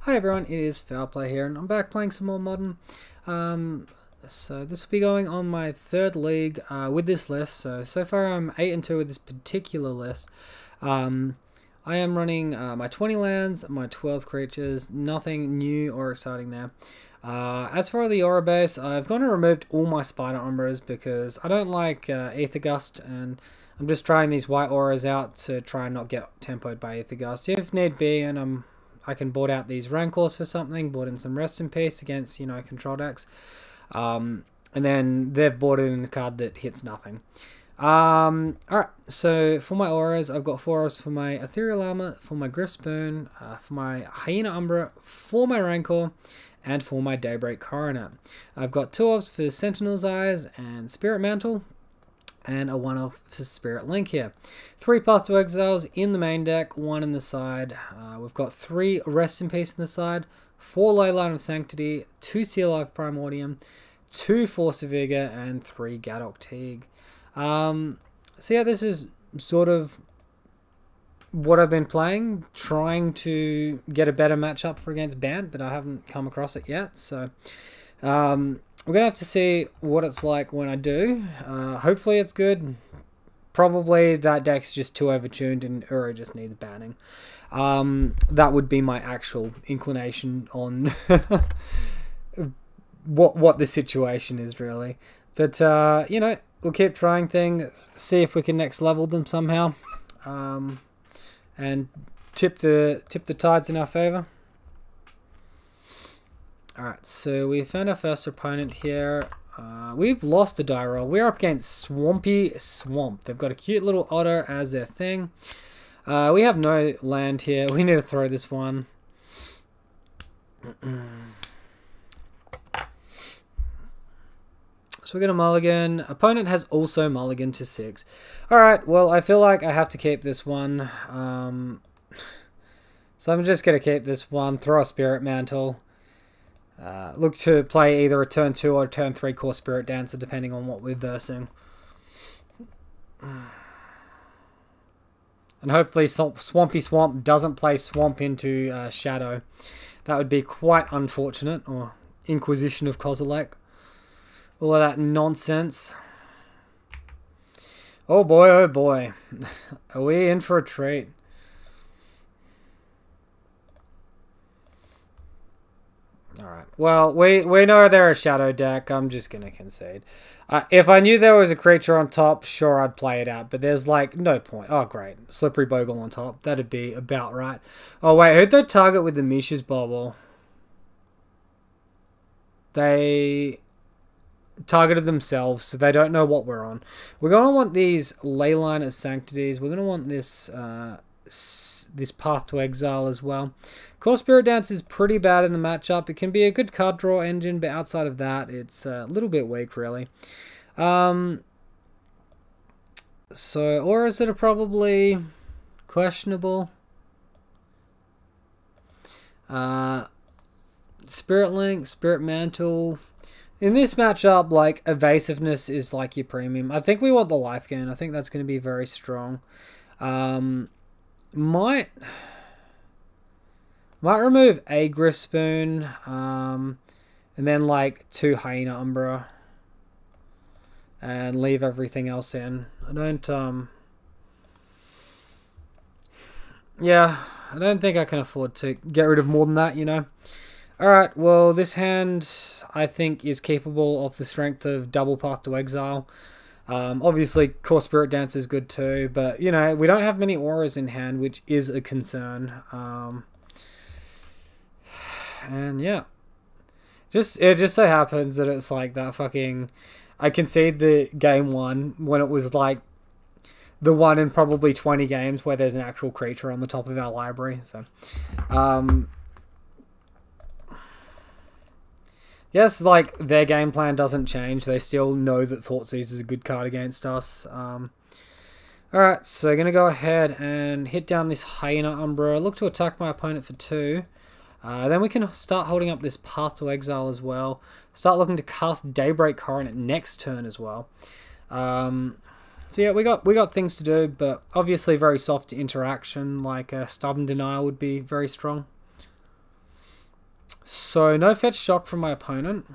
Hi everyone, it is Foul Play here, and I'm back playing some more Modern. So this will be going on my third league with this list. So far I'm 8-2 with this particular list. I am running my 20 lands, my 12 creatures, nothing new or exciting there. As for the aura base, I've gone and removed all my spider umbras because I don't like Aether Gust, and I'm just trying these white auras out to try and not get tempoed by Aether Gust if need be, and I can board out these Rancors for something, board in some Rest in Peace against, control decks. And then they've boarded in a card that hits nothing. Alright, so for my auras, I've got 4 auras for my Ethereal Armor, for my Griff Spoon, for my Hyena Umbra, for my Rancor, and for my Daybreak Coronet. I've got 2 auras for Sentinel's Eyes and Spirit Mantle, and a 1-off for Spirit Link here. 3 Path to Exiles in the main deck, 1 in the side. We've got 3 Rest in Peace in the side, 4 Leyline of Sanctity, 2 Seal Life Primordium, 2 Force of Vigor, and 3 Gadok Teague. So yeah, this is sort of what I've been playing, trying to get a better matchup for against Bant, but I haven't come across it yet. So we're going to have to see what it's like when I do. Hopefully it's good. Probably that deck's just too overtuned and Ura just needs banning. That would be my actual inclination on what the situation is, really. But, we'll keep trying things, see if we can next level them somehow. And tip the tides in our favor. Alright, so we found our first opponent here. We've lost the die roll. We're up against Swampy Swamp. They've got a cute little otter as their thing. We have no land here. We need to throw this one. So we're going to mulligan. Opponent has also mulligan to 6. Alright, well, I feel like I have to keep this one. So I'm just going to keep this one. Throw a Spirit Mantle. Look to play either a turn 2 or a turn 3 core Spirit Dancer, depending on what we're versing. And hopefully Swampy Swamp doesn't play Swamp into Shadow. That would be quite unfortunate. Or Inquisition of Kozilek. All of that nonsense. Oh boy, oh boy. Are we in for a treat? Alright, well, we know they're a shadow deck. I'm just going to concede. If I knew there was a creature on top, sure, I'd play it out. But there's, like, no point. Oh, great. Slippery Bogle on top. That'd be about right. Oh, wait, who'd they target with the Mishra's Bauble? They targeted themselves, so they don't know what we're on. We're going to want these Leyline of Sanctities. We're going to want this this Path to Exile as well. Core Spirit Dance is pretty bad in the matchup. It can be a good card draw engine, but outside of that, it's a little bit weak, really. So auras that are probably questionable. Spirit Link, Spirit Mantle. In this matchup, like, evasiveness is like your premium. I think we want the life gain. I think that's going to be very strong. Might remove a Griff Spoon, and then like 2 Hyena Umbra, and leave everything else in. I don't think I can afford to get rid of more than that, Alright, well, this hand, I think, is capable of the strength of double Path to Exile. Obviously, Core Spirit Dance is good too, but, we don't have many auras in hand, which is a concern. And, yeah. It just so happens that it's like that fucking... I concede the game 1 when it was, like, the one in probably 20 games where there's an actual creature on the top of our library, so... Yes, like, their game plan doesn't change. They still know that Thoughtseize is a good card against us. Alright, so I'm going to go ahead and hit down this Hyena Umbra. Look to attack my opponent for 2. Then we can start holding up this Path to Exile as well. Start looking to cast Daybreak Coronet next turn as well. So yeah, we got things to do, but obviously very soft interaction, like Stubborn Denial would be very strong. So no fetch shock from my opponent.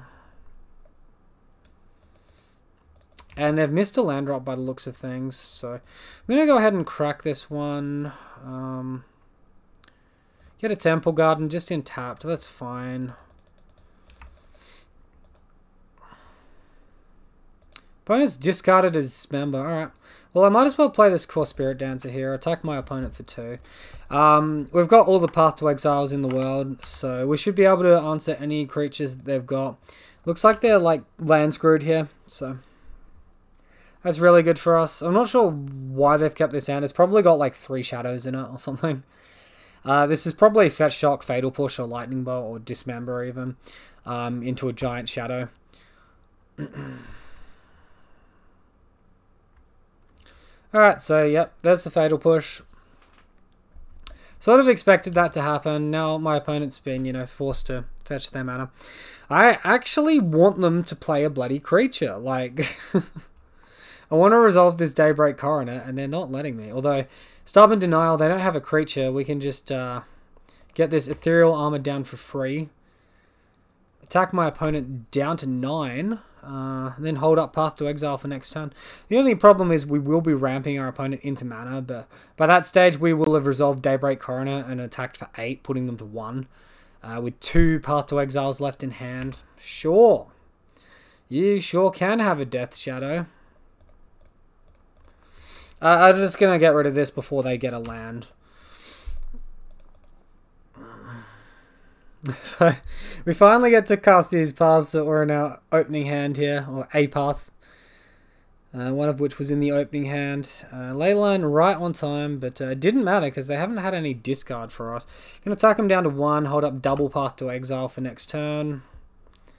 And they've missed a land drop by the looks of things. So I'm going to go ahead and crack this one. Get a Temple Garden just in tapped. That's fine. Opponent's discarded a Dismember. Alright. Well, I might as well play this Core Spirit Dancer here. Attack my opponent for 2. We've got all the Path to Exiles in the world, so we should be able to answer any creatures that they've got. Looks like they're like land screwed here, so that's really good for us. I'm not sure why they've kept this hand. It's probably got like 3 shadows in it or something. This is probably Fetch Shock, Fatal Push, or Lightning Bolt, or Dismember even, into a giant shadow. Alright, so yep, there's the Fatal Push. Sort of expected that to happen. Now my opponent's been, you know, forced to fetch their mana. I actually want them to play a bloody creature. Like, I want to resolve this Daybreak Coronet, and they're not letting me. Although, Stubborn Denial, they don't have a creature. We can just get this Ethereal Armor down for free. Attack my opponent down to 9. Then hold up Path to Exile for next turn. The only problem is we will be ramping our opponent into mana, but by that stage we will have resolved Daybreak Coroner and attacked for 8, putting them to 1. With 2 Path to Exiles left in hand. Sure. You sure can have a Death Shadow. I'm just going to get rid of this before they get a land. So, we finally get to cast these paths that were in our opening hand here, or a path. One of which was in the opening hand. Leyline right on time, but it didn't matter because they haven't had any discard for us. Gonna attack them down to 1, hold up double Path to Exile for next turn. I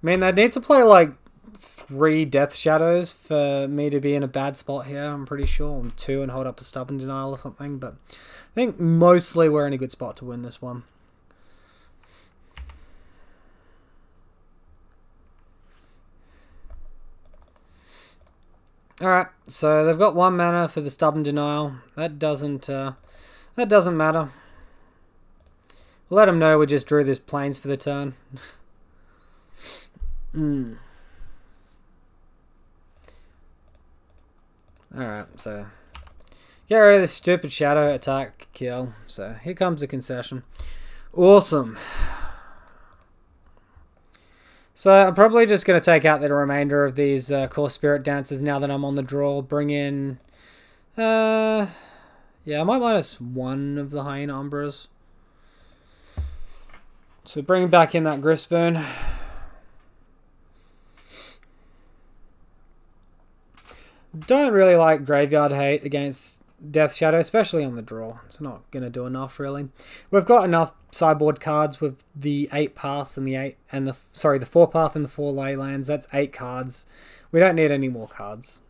mean, they need to play like 3 Death Shadows for me to be in a bad spot here, I'm pretty sure. Or 2 and hold up a Stubborn Denial or something, but I think mostly we're in a good spot to win this one. Alright, so they've got 1 mana for the Stubborn Denial. That doesn't matter. We'll let them know we just drew this Plains for the turn. Alright, so get rid of this stupid shadow, attack, kill. So here comes the concession. Awesome. So I'm probably just going to take out the remainder of these Core Spirit Dancers now that I'm on the draw. Bring in... yeah, I might minus 1 of the Hyena Umbras. So bring back in that Grispoon. Don't really like Graveyard Hate against Death Shadow, especially on the draw. It's not going to do enough, really. We've got enough sideboard cards with the 8 paths and the 4 path and the 4 leylands. That's 8 cards. We don't need any more cards.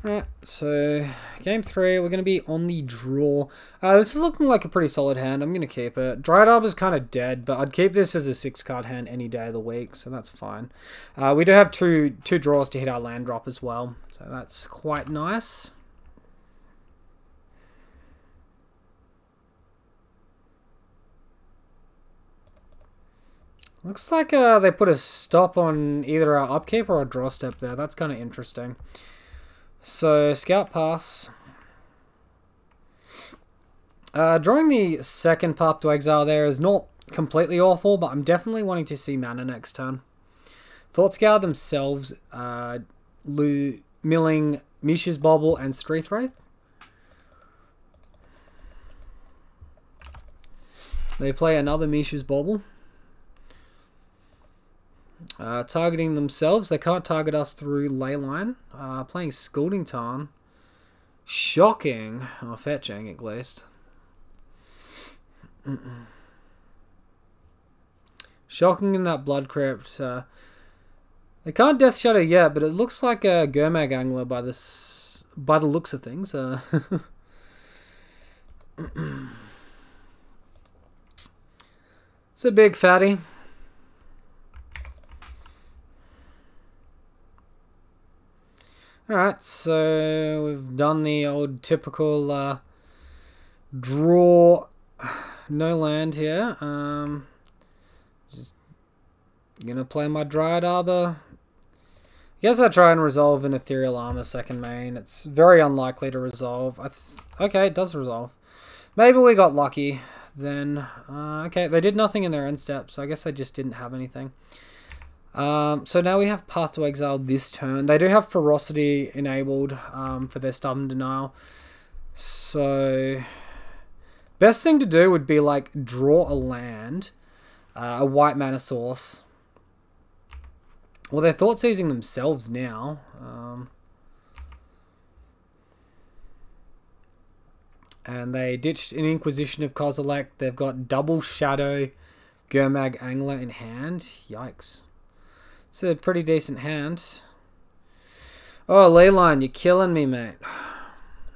Right, so game 3, we're going to be on the draw. This is looking like a pretty solid hand. I'm going to keep it. Dryad Arbor is kind of dead, but I'd keep this as a 6-card hand any day of the week, so that's fine. We do have two draws to hit our land drop as well, so that's quite nice. Looks like they put a stop on either our upkeep or our draw step there. That's kind of interesting. So, Scout Pass. Drawing the second Path to Exile there is not completely awful, but I'm definitely wanting to see mana next turn. Thought Scour themselves, milling Mishra's Bauble and Streath Wraith. They play another Mishra's Bauble. Targeting themselves. They can't target us through Leyline. Playing Scalding Tarn. Shocking. Or fetching, at least. Shocking in that Blood Crypt. They can't Death Shadow yet, but it looks like a Gurmag Angler by the looks of things. It's a big fatty. Alright, so we've done the old typical draw, no land here. Just gonna play my Dryad Arbor. I guess I try and resolve an Ethereal Armor second main. It's very unlikely to resolve. Okay, it does resolve. Maybe we got lucky then. Okay, they did nothing in their end step, so I guess they just didn't have anything. So now we have Path to Exile this turn. They do have Ferocity enabled for their Stubborn Denial. So best thing to do would be like draw a land, a white mana source. Well, they're thought seizing themselves now. And they ditched an Inquisition of Kozilek. They've got double Shadow, Gurmag Angler in hand. Yikes. It's a pretty decent hand. Oh, Leyline, you're killing me, mate.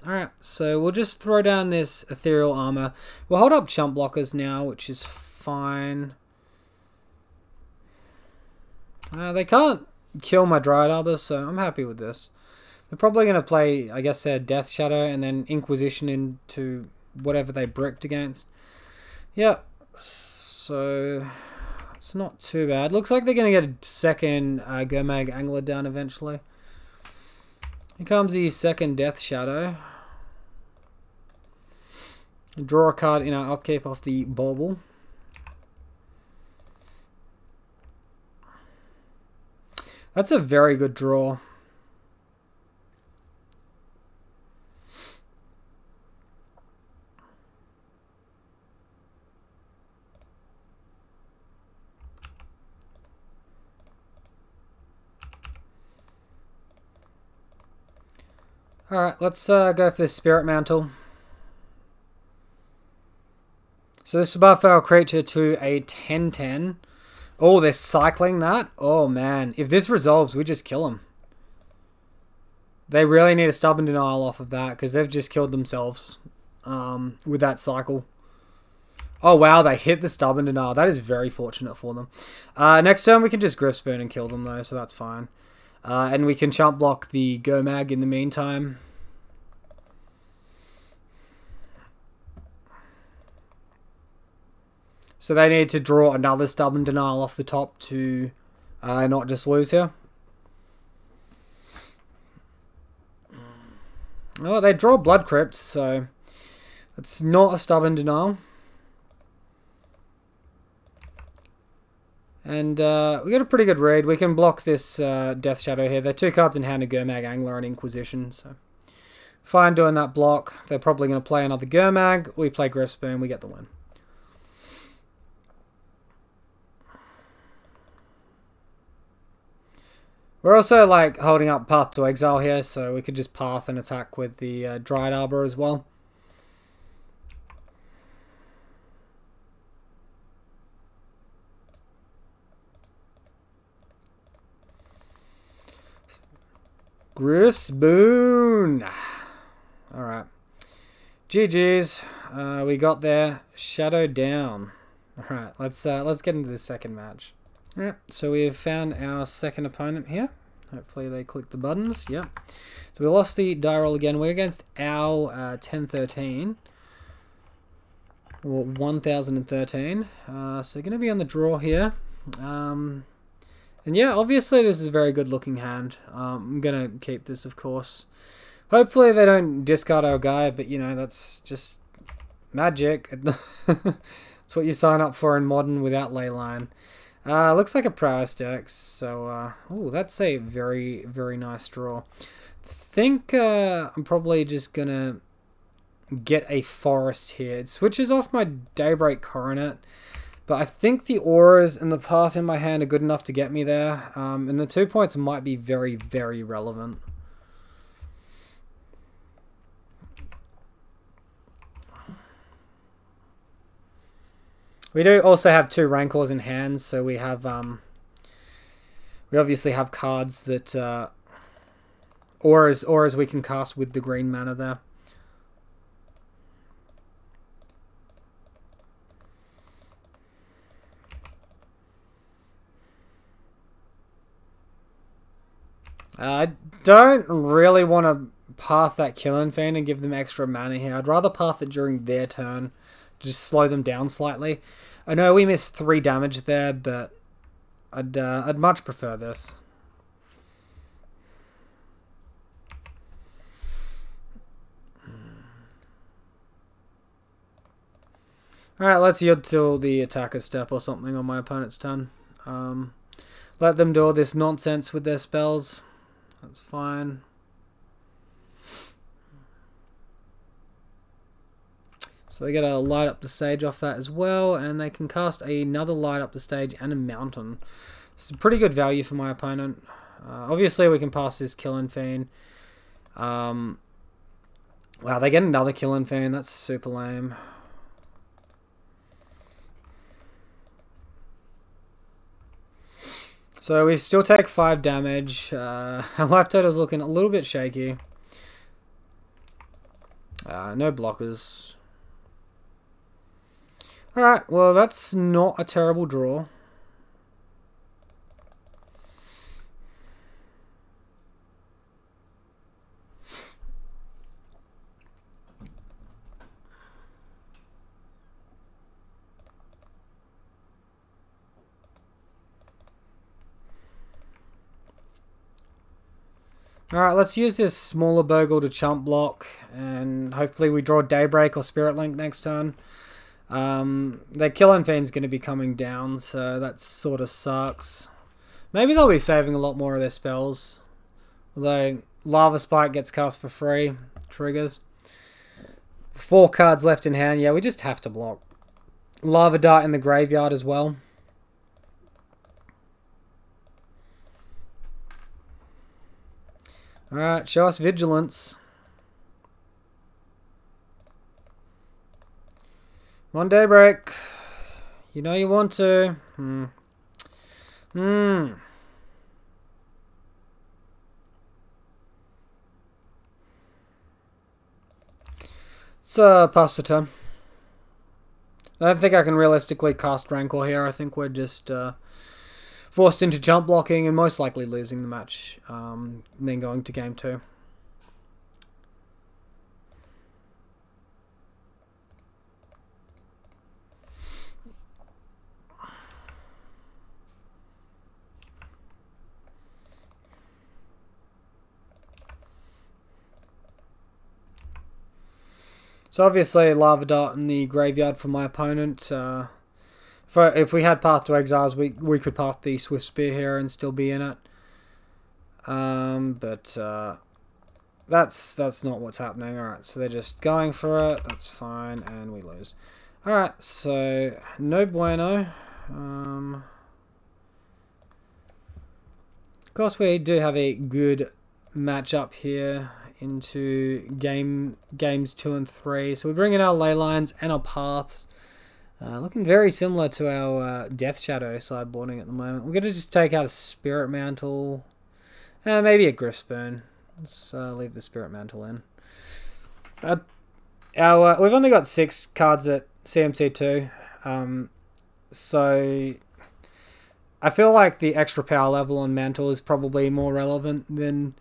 Alright, so we'll just throw down this Ethereal Armor. We'll hold up Chump Blockers now, which is fine. They can't kill my Dryad Arbor, so I'm happy with this. They're probably going to play, I guess, their Death Shadow and then Inquisition into whatever they bricked against. Yep. So it's not too bad. Looks like they're going to get a second Gurmag Angler down eventually. Here comes the second Death Shadow. Draw a card in our upkeep off the Bauble. That's a very good draw. Alright, let's go for the Spirit Mantle. So this will buff our creature to a 10/10. Oh, they're cycling that? Oh, man. If this resolves, we just kill them. They really need a Stubborn Denial off of that, because they've just killed themselves with that cycle. Oh, wow. They hit the Stubborn Denial. That is very fortunate for them. Next turn, we can just Griffspoon and kill them, though, so that's fine. And we can Chump Block the Gurmag in the meantime. So they need to draw another Stubborn Denial off the top to not just lose here. Oh, they draw Blood Crypt, so it's not a Stubborn Denial. And we got a pretty good read. We can block this Death Shadow here. They're 2 cards in hand, a Gurmag Angler and Inquisition, so fine doing that block. They're probably going to play another Gurmag. We play Griffspoon, we get the win. We're also like holding up Path to Exile here, so we could just path and attack with the Dryad Arbor as well. Griffspoon. Alright. GG's. We got there. Shadow down. Alright, let's get into the second match. Alright, so we've found our second opponent here. Hopefully they click the buttons. Yep. So we lost the die roll again. We're against our 1013. Or 1013. So going to be on the draw here. And yeah, obviously this is a very good looking hand. I'm going to keep this, of course. Hopefully they don't discard our guy, but you know, that's just magic. That's what you sign up for in Modern without Leyline. Looks like a Prowess deck, so, oh, that's a very, very nice draw. Think, I'm probably just gonna get a Forest here. It switches off my Daybreak Coronet, but I think the auras and the path in my hand are good enough to get me there, and the 2 points might be very, very relevant. We do also have 2 Rancors in hand, so we have we obviously have cards that auras we can cast with the green mana there. I don't really want to path that Killing Fiend and give them extra mana here. I'd rather path it during their turn. Just slow them down slightly. I know we missed 3 damage there, but I'd much prefer this. Alright, let's yield till the attacker step or something on my opponent's turn. Let them do all this nonsense with their spells. That's fine. So they get a light up the stage off that as well, and they can cast another light up the stage and a mountain. This is pretty good value for my opponent. Obviously we can pass this Killing Fiend. Wow, they get another Killing Fiend. That's super lame. So we still take 5 damage. Our life total's looking a little bit shaky. No blockers. Alright, well that's not a terrible draw. Alright, let's use this smaller Bogle to chump block, and hopefully we draw Daybreak or Spirit Link next turn. Their Killing Fiend's going to be coming down, so that sort of sucks. Maybe they'll be saving a lot more of their spells. Although, Lava Spike gets cast for free. Triggers. 4 cards left in hand. Yeah, we just have to block. Lava Dart in the graveyard as well. Alright, show us Vigilance. One Daybreak. You know you want to. Let's pass the turn. I don't think I can realistically cast Rancor here. I think we're just forced into jump blocking and most likely losing the match, and then going to game 2. So obviously Lava Dart in the graveyard for my opponent. If we had Path to Exiles, we could path the Swift Spear here and still be in it. But that's not what's happening. Alright, so they're just going for it. That's fine, and we lose. Alright, so no bueno. Of course, we do have a good matchup here into games 2 and 3. So we bring in our ley lines and our paths. Looking very similar to our Death Shadow sideboarding at the moment. We're going to just take out a Spirit Mantle. Maybe a Griffspoon. Let's leave the Spirit Mantle in. We've only got 6 cards at CMC2. So I feel like the extra power level on Mantle is probably more relevant than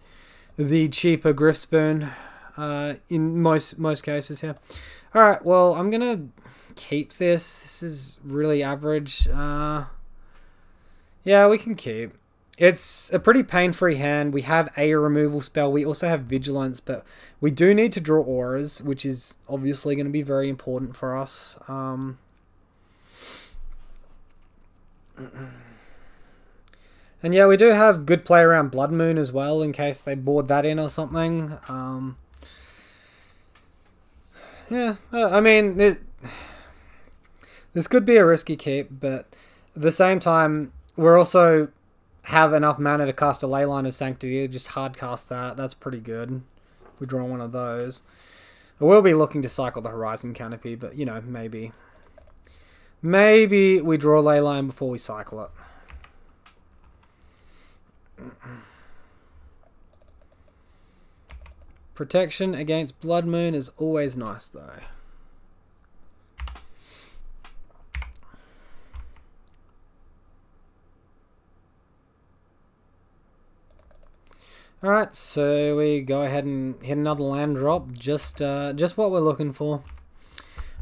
the cheaper Griffspoon in most cases here. Alright, well, I'm going to keep this. This is really average. Yeah, we can keep. It's a pretty pain-free hand. We have a removal spell. We also have Vigilance, but we do need to draw auras, which is obviously going to be very important for us. And yeah, we do have good play around Blood Moon as well, in case they board that in or something. Yeah, I mean, this could be a risky keep, but at the same time, we're also have enough mana to cast a Leyline of Sanctity. Just hard cast that. That's pretty good. We draw one of those. I will be looking to cycle the Horizon Canopy, but, you know, maybe. Maybe we draw Leyline before we cycle it. Protection against Blood Moon is always nice, though. Alright, so we go ahead and hit another land drop, just what we're looking for.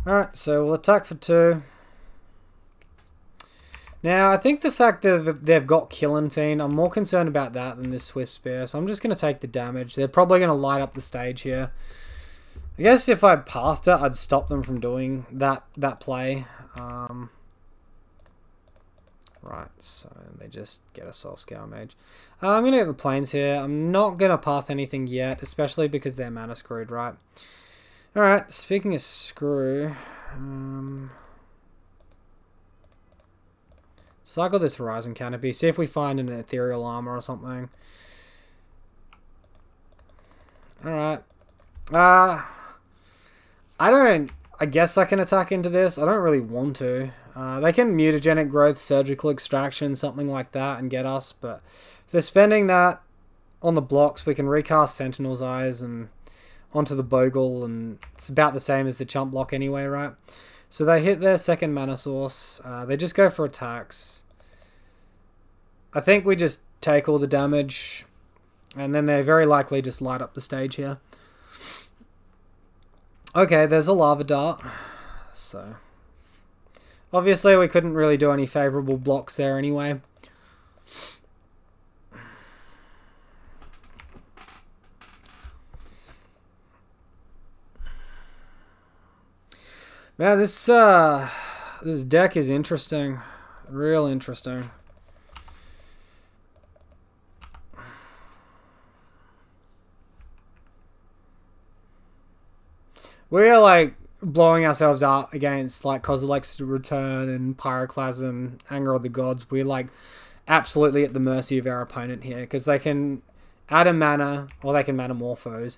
Alright, so we'll attack for 2. Now, I think the fact that they've got Killing Fiend, I'm more concerned about that than this Swift Spear, so I'm just going to take the damage. They're probably going to light up the stage here. I guess if I pathed it, I'd stop them from doing that play. Right, so they just get a Soul Scour Mage. I'm going to get the Plains here. I'm not going to path anything yet, especially because they're mana screwed, right? Alright, speaking of screw... cycle this Horizon Canopy, see if we find an Ethereal Armor or something. Alright. I guess I can attack into this. I don't really want to. They can Mutagenic Growth, Surgical Extraction, something like that, and get us. But if they're spending that on the blocks, we can recast Sentinel's Eyes and onto the Bogle, and it's about the same as the chump block anyway, right? So they hit their second mana source. They just go for attacks. I think we just take all the damage, and then they very likely just light up the stage here. Okay, there's a Lava Dart. So obviously we couldn't really do any favourable blocks there anyway. Man, this deck is interesting. Real interesting. We're like blowing ourselves out against like Kozilek's Return and Pyroclasm, Anger of the Gods. We're like absolutely at the mercy of our opponent here, because they can add a mana, or they can Manamorphose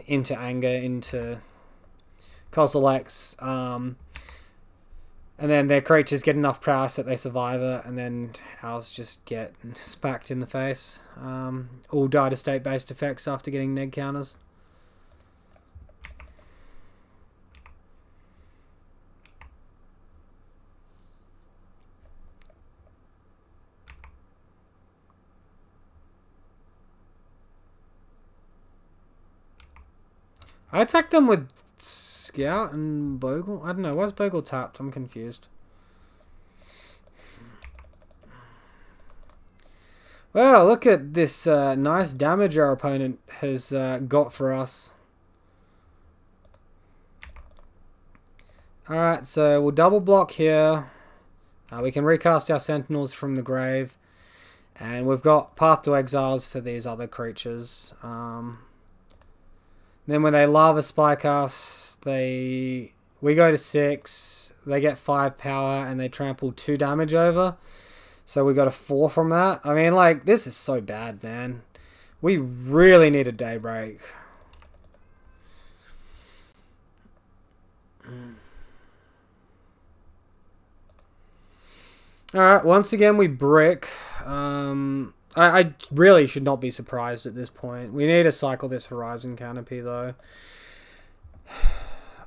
into Anger, into Kozilek's, and then their creatures get enough prowess that they survive it, and then ours just get spacked in the face. All die to state-based effects after getting neg counters. I attacked them with Scout and Bogle. I don't know. Why's Bogle tapped? I'm confused. Well, look at this nice damage our opponent has got for us. Alright, so we'll double block here. We can recast our Sentinels from the grave. And we've got Path to Exiles for these other creatures. Then when they Lava Spike us, we go to 6, they get 5 power, and they trample 2 damage over. So we got a 4 from that. I mean, like, this is so bad, man. We really need a Daybreak. Alright, once again we brick. I really should not be surprised at this point. We need to cycle this Horizon Canopy, though.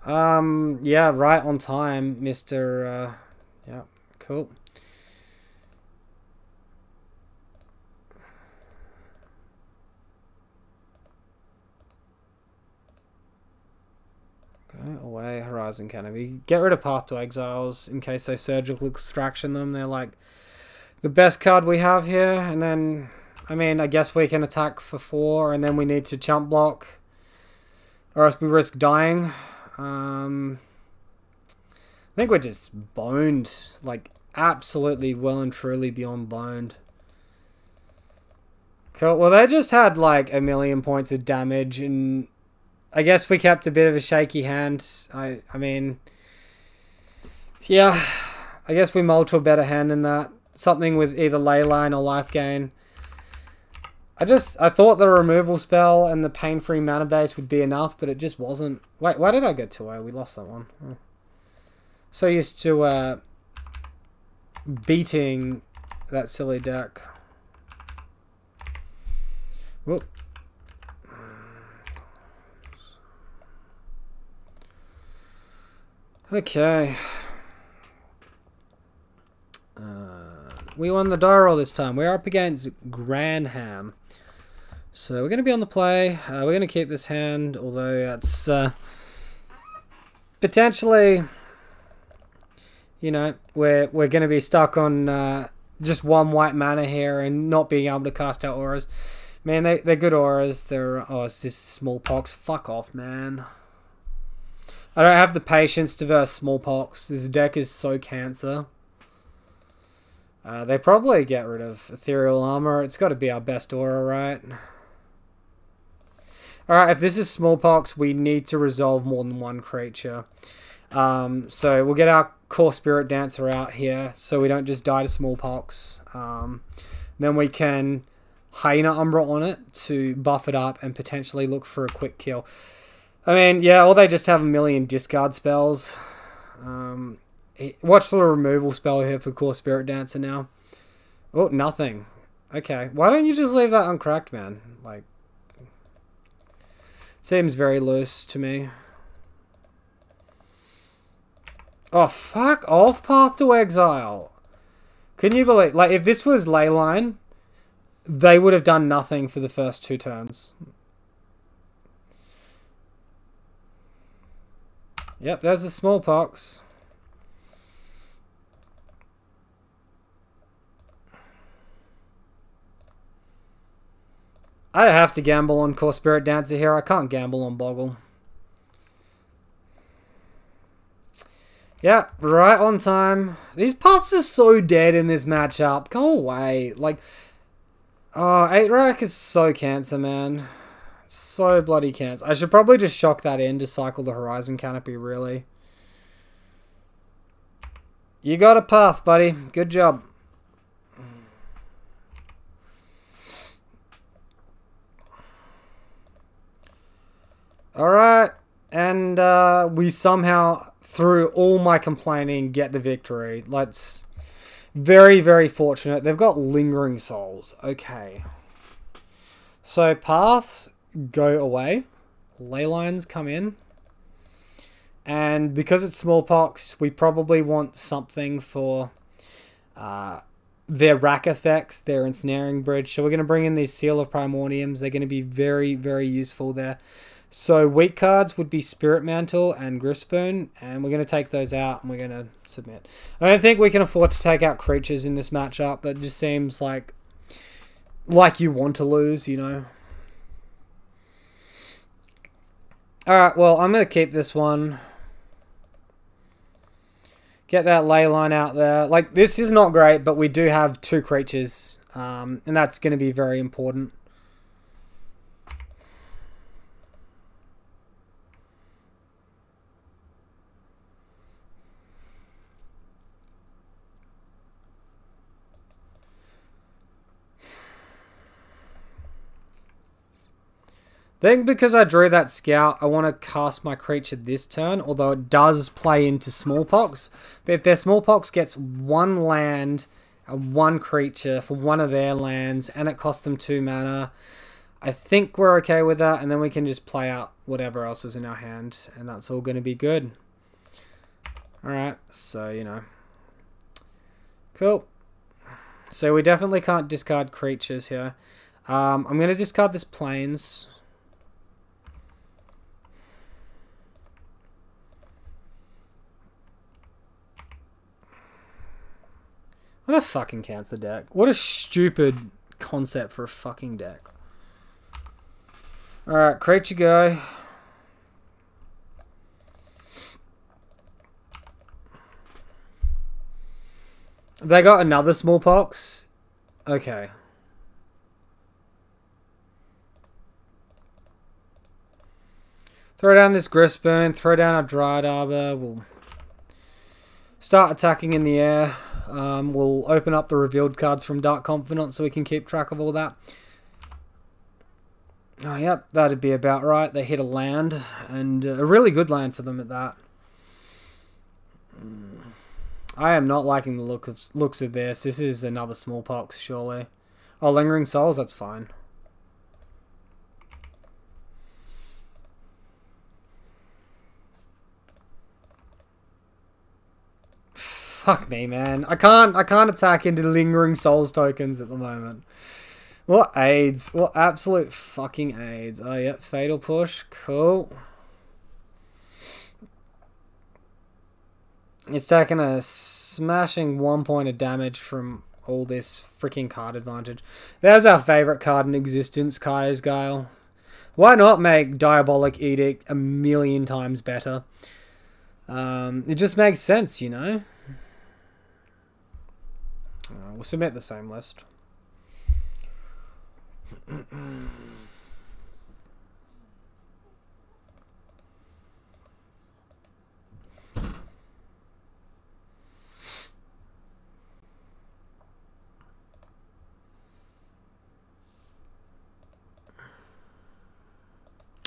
Yeah, right on time, Mr. Yeah, cool. Go away, Horizon Canopy. Get rid of Path to Exiles in case they Surgical Extraction them. They're like the best card we have here, and then, I mean, I guess we can attack for 4, and then we need to chump block, or else we risk dying. I think we're just boned, like, absolutely well and truly beyond boned. Cool, well, they just had, like, 1,000,000 points of damage, and I guess we kept a bit of a shaky hand. I mean, yeah, I guess we mulled to a better hand than that. Something with either Leyline or life gain. I thought the removal spell and the pain-free mana base would be enough, but it just wasn't. Wait, why did I go 2-0? We lost that one. Oh. So used to beating that silly deck. Whoop. Okay. We won the die roll this time. We're up against Granham. So we're going to be on the play. We're going to keep this hand, although it's potentially, you know, we're going to be stuck on just one white mana here and not being able to cast out auras. Man, they're good auras. Oh, it's just smallpox. Fuck off, man. I don't have the patience to verse smallpox. This deck is so cancer. They probably get rid of ethereal armor. It's got to be our best aura, right? Alright, if this is smallpox, we need to resolve more than one creature. So we'll get our core spirit dancer out here so we don't just die to smallpox. Then we can hyena umbra on it to buff it up and potentially look for a quick kill. I mean, yeah, or they just have a million discard spells. Watch the removal spell here for core spirit dancer now. Oh, nothing. Okay, why don't you just leave that uncracked, man? Like, seems very loose to me. Oh, fuck off, Path to Exile. Can you believe, like, if this was Leyline, they would have done nothing for the first 2 turns. Yep, there's the smallpox. I have to gamble on core spirit dancer here. I can't gamble on Boggle. Yeah, right on time. These paths are so dead in this matchup. Go away. Like, oh, 8-rack is so cancer, man. So bloody cancer. I should probably just shock that in to cycle the Horizon Canopy, really. You got a path, buddy. Good job. Alright. And we somehow, through all my complaining, get the victory. Let's... Very, very fortunate. They've got Lingering Souls. Okay. So, paths go away. Ley lines come in. And because it's smallpox, we probably want something for their rack effects, their ensnaring bridge. So we're going to bring in these Seal of Primordiums. They're going to be very, very useful there. So weak cards would be Spirit Mantle and Griffspoon, and we're going to take those out and we're going to submit. I don't think we can afford to take out creatures in this matchup. That just seems like you want to lose, you know. Alright, well, I'm going to keep this one. Get that ley line out there. Like, this is not great, but we do have 2 creatures, and that's going to be very important. I think because I drew that scout, I want to cast my creature this turn, although it does play into smallpox. But if their smallpox gets 1 land, 1 creature for one of their lands, and it costs them 2 mana, I think we're okay with that, and then we can just play out whatever else is in our hand, and that's all going to be good. Alright, so, you know. Cool. So we definitely can't discard creatures here. I'm going to discard this Plains. What a fucking cancer deck. What a stupid concept for a fucking deck. Alright, creature go. They got another smallpox? Okay. Throw down this Griffspoon, throw down our Dryad Arbor. We'll start attacking in the air. We'll open up the revealed cards from Dark Confidant so we can keep track of all that. Oh, yep, that'd be about right. They hit a land, and a really good land for them at that. I am not liking the looks of this. This is another smallpox, surely. Oh, Lingering Souls, that's fine. Fuck me, man. I can't attack into Lingering Souls tokens at the moment. What aids? What absolute fucking aids? Oh, yeah. Fatal push. Cool. It's taking a smashing 1 point of damage from all this freaking card advantage. There's our favorite card in existence, Kaya's Guile. Why not make Diabolic Edict 1,000,000 times better? It just makes sense, you know? We'll submit the same list.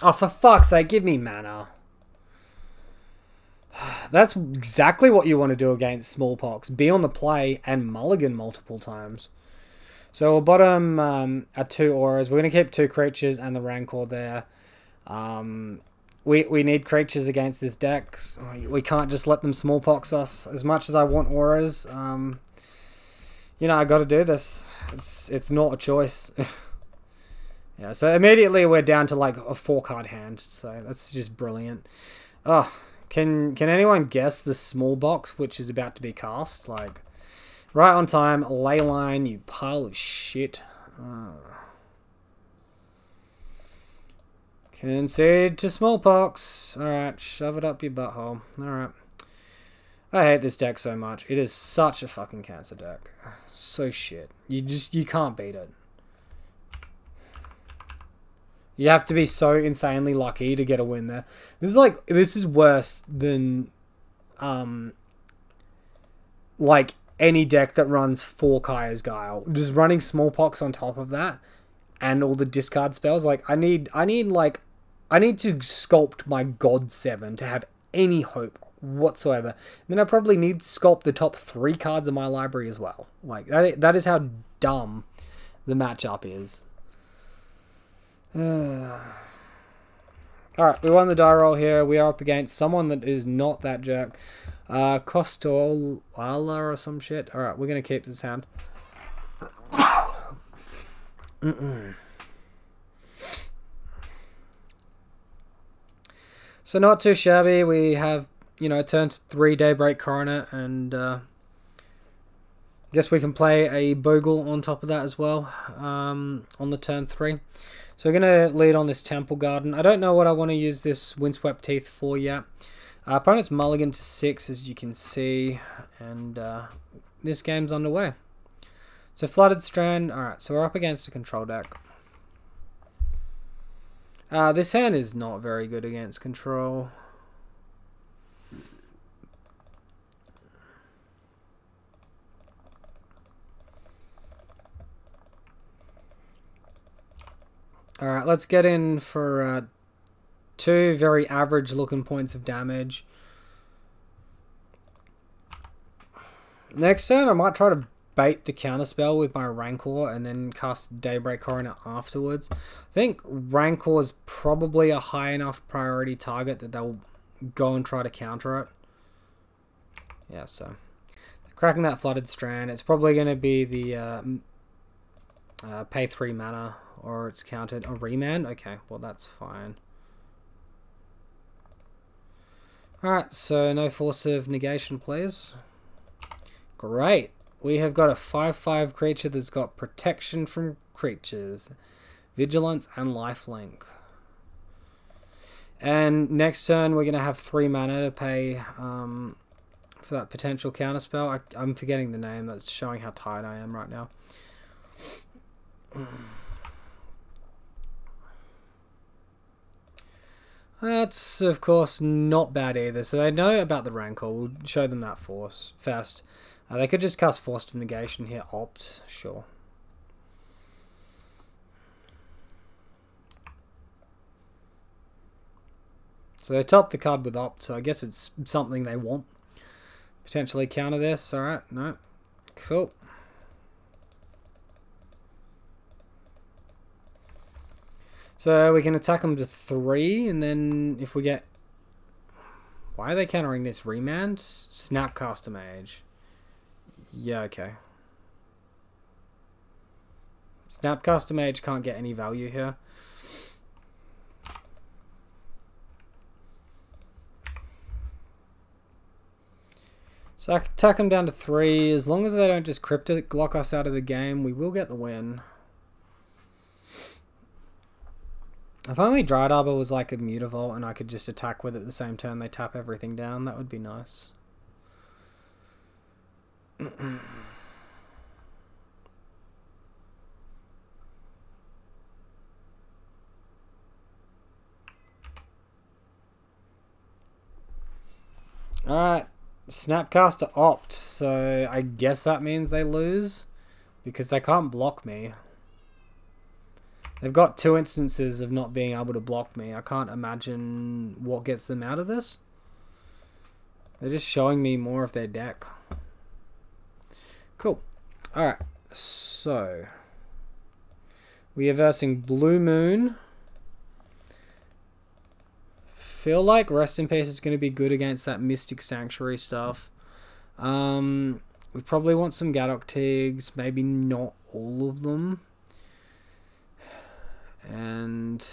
Oh, for fuck's sake, give me mana. That's exactly what you want to do against Smallpox. Be on the play and mulligan multiple times. So we'll bottom our 2 auras. We're going to keep 2 creatures and the Rancor there. We need creatures against this deck. We can't just let them Smallpox us. As much as I want auras, you know, I got to do this. It's not a choice. Yeah, so immediately we're down to like a 4-card hand. So that's just brilliant. Oh, can anyone guess the small box which is about to be cast? Like, right on time, Leyline, you pile of shit. Concede to Smallpox. Alright, shove it up your butthole. Alright. I hate this deck so much. It is such a fucking cancer deck. So shit. You can't beat it. You have to be so insanely lucky to get a win there. This is worse than like any deck that runs 4 Kaya's Guile. Just running Smallpox on top of that and all the discard spells. Like I need to sculpt my God 7 to have any hope whatsoever. Then I probably need to sculpt the top 3 cards of my library as well. Like that is how dumb the matchup is. Alright, we won the die roll here. We are up against someone that is not that jerk. Kostolala or some shit. Alright, we're going to keep this hand. So not too shabby. We have, you know, turn 3 Daybreak Coronet, and guess we can play a Bogle on top of that as well on the turn 3. So we're going to lead on this Temple Garden. I don't know what I want to use this Windswept Teeth for yet. Opponent's mulligan to 6, as you can see, and this game's underway. So Flooded Strand. Alright, so we're up against a control deck. This hand is not very good against control. Alright, let's get in for 2 very average looking points of damage. Next turn, I might try to bait the counterspell with my Rancor and then cast Daybreak Coronet afterwards. I think Rancor is probably a high enough priority target that they'll go and try to counter it. Yeah, so cracking that Flooded Strand. It's probably going to be the pay 3 mana. Or it's countered a remand. Okay, well that's fine. Alright, so no force of negation, please. Great. We have got a 5/5 creature that's got protection from creatures, vigilance, and lifelink. And next turn we're going to have 3 mana to pay for that potential counterspell. I'm forgetting the name. That's showing how tired I am right now. That's, of course, not bad either. So they know about the Rancor. We'll show them that force first. They could just cast Force of Negation here. Opt. Sure. So they top the card with Opt. So I guess it's something they want. Potentially counter this. Alright. No. Cool. So we can attack them to 3, and then if we get... Why are they countering this? Remand? Snapcaster Mage. Yeah, okay. Snapcaster Mage can't get any value here. So I can tuck them down to 3. As long as they don't just cryptic lock us out of the game, we will get the win. If only Dryad Arbor was like a Mutavault and I could just attack with it the same turn they tap everything down, that would be nice. Alright, Snapcaster opt, so I guess that means they lose, because they can't block me. They've got 2 instances of not being able to block me. I can't imagine what gets them out of this. They're just showing me more of their deck. Cool. Alright, so we are versing Blue Moon. Feel like Rest in Peace is going to be good against that Mystic Sanctuary stuff. We probably want some Gadok Tigs, maybe not all of them. And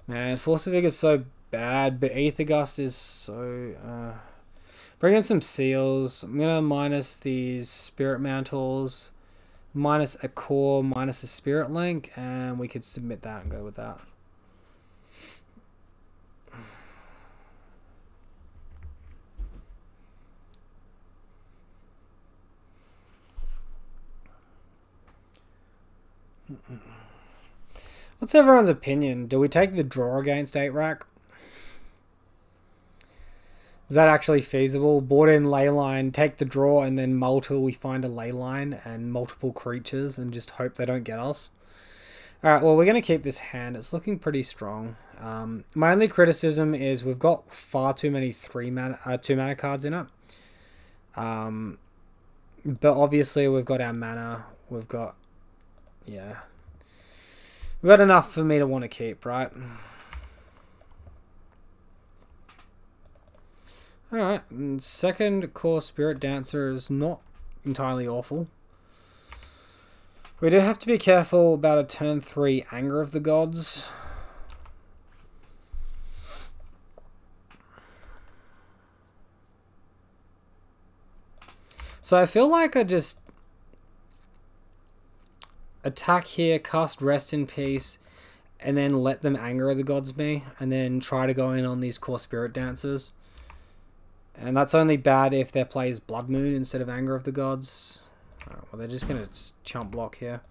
man, Force of Vigor is so bad, but Aether Gust is so bring in some seals. I'm gonna minus these Spirit Mantles, minus a core, minus a Spirit Link, and we could submit that and go with that. What's everyone's opinion? Do we take the draw against 8-Rack? Is that actually feasible? Board in Leyline, take the draw, and then multiple we find a Leyline and multiple creatures and just hope they don't get us. Alright, well, we're going to keep this hand. It's looking pretty strong. My only criticism is we've got far too many 2-mana cards in it. But obviously we've got our mana. We've got... yeah. We've got enough for me to want to keep, right? Alright, second core Spirit Dancer is not entirely awful. We do have to be careful about a turn 3 Anger of the Gods. So I feel like I just attack here, cast Rest in Peace, and then let them Anger of the Gods me, and then try to go in on these core Spirit Dancers. And that's only bad if their play is Blood Moon instead of Anger of the Gods. Right, well, they're just going to chump block here.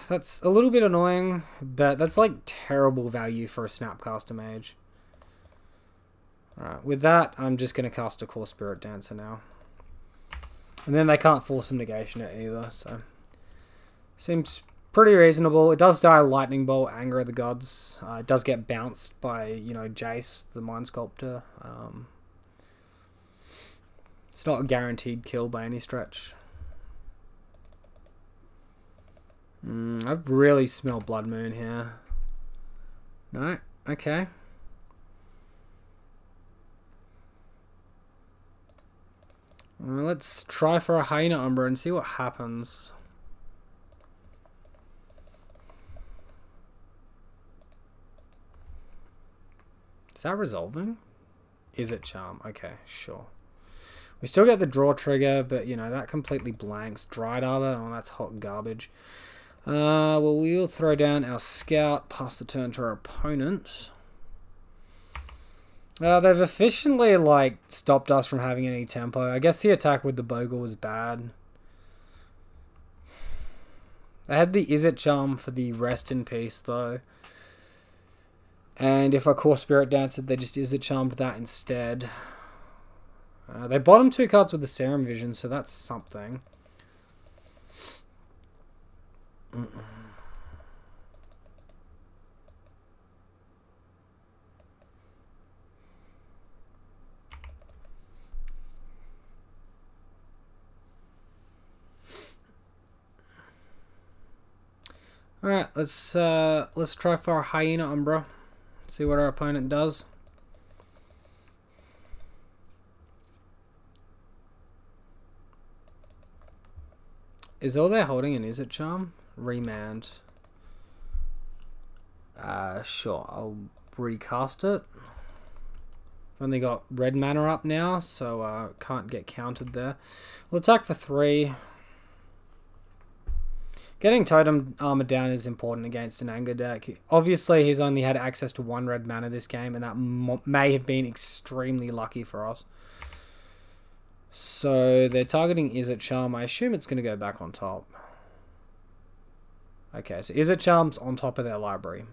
That's a little bit annoying, but that's like terrible value for a Snapcaster Mage. Alright, with that, I'm just going to cast a core Spirit Dancer now. And then they can't force some negation it either, so... seems pretty reasonable. It does die Lightning Bolt, Anger of the Gods. It does get bounced by, you know, Jace, the Mind Sculptor. It's not a guaranteed kill by any stretch. I really smell Blood Moon here. No? Okay. Well, let's try for a Hyena Umbra and see what happens. Is that resolving? Is it charm? Okay, sure. We still get the draw trigger, but you know, that completely blanks. Dryad Arbor, oh, that's hot garbage. Well, we'll throw down our scout, pass the turn to our opponent. They've efficiently, like, stopped us from having any tempo. I guess the attack with the Bogle was bad. I had the Is It Charm for the Rest in Peace, though. And if I core Spirit Dancer, they just Is It Charmed that instead. They bottom 2 cards with the Serum Vision, so that's something. Alright, let's try for our Hyena Umbra. See what our opponent does. Is all they're holding an Izzet Charm? Remand. Sure, I'll recast it. Only got red mana up now, so can't get countered there. We'll attack for 3. Getting Totem Armor down is important against an anger deck. Obviously, he's only had access to 1 red mana this game, and that may have been extremely lucky for us. So, they're targeting Izzet Charm. I assume it's going to go back on top. Okay, so Izzet Charm's on top of their library.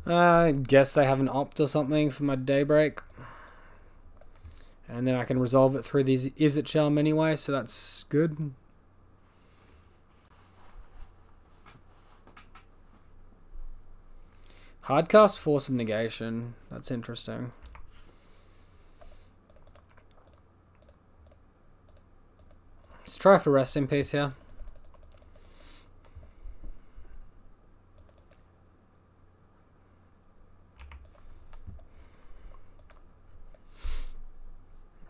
I guess they have an opt or something for my Daybreak. And then I can resolve it through these Izzet Charm anyway, so that's good. Hardcast Force of Negation. That's interesting. Let's try for Rest in Peace here.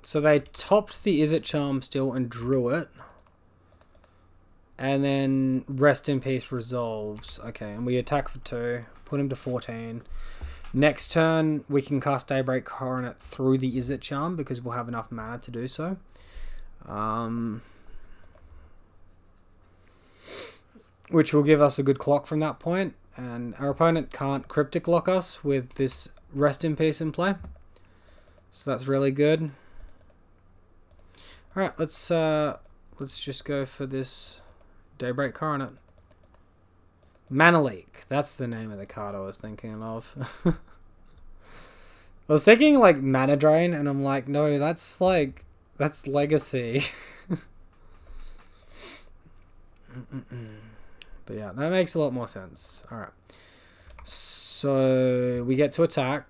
So they topped the Izzet Charm still and drew it. And then Rest in Peace resolves. Okay, and we attack for 2. Put him to 14. Next turn, we can cast Daybreak Coronet through the Izzet Charm because we'll have enough mana to do so. Which will give us a good clock from that point. And our opponent can't Cryptic Lock us with this Rest in Peace in play. So that's really good. Alright, let's just go for this Daybreak Coronet. Mana Leak. That's the name of the card I was thinking of. I was thinking like Mana Drain, and I'm like, no, that's Legacy. But yeah, that makes a lot more sense. Alright. So we get to attack.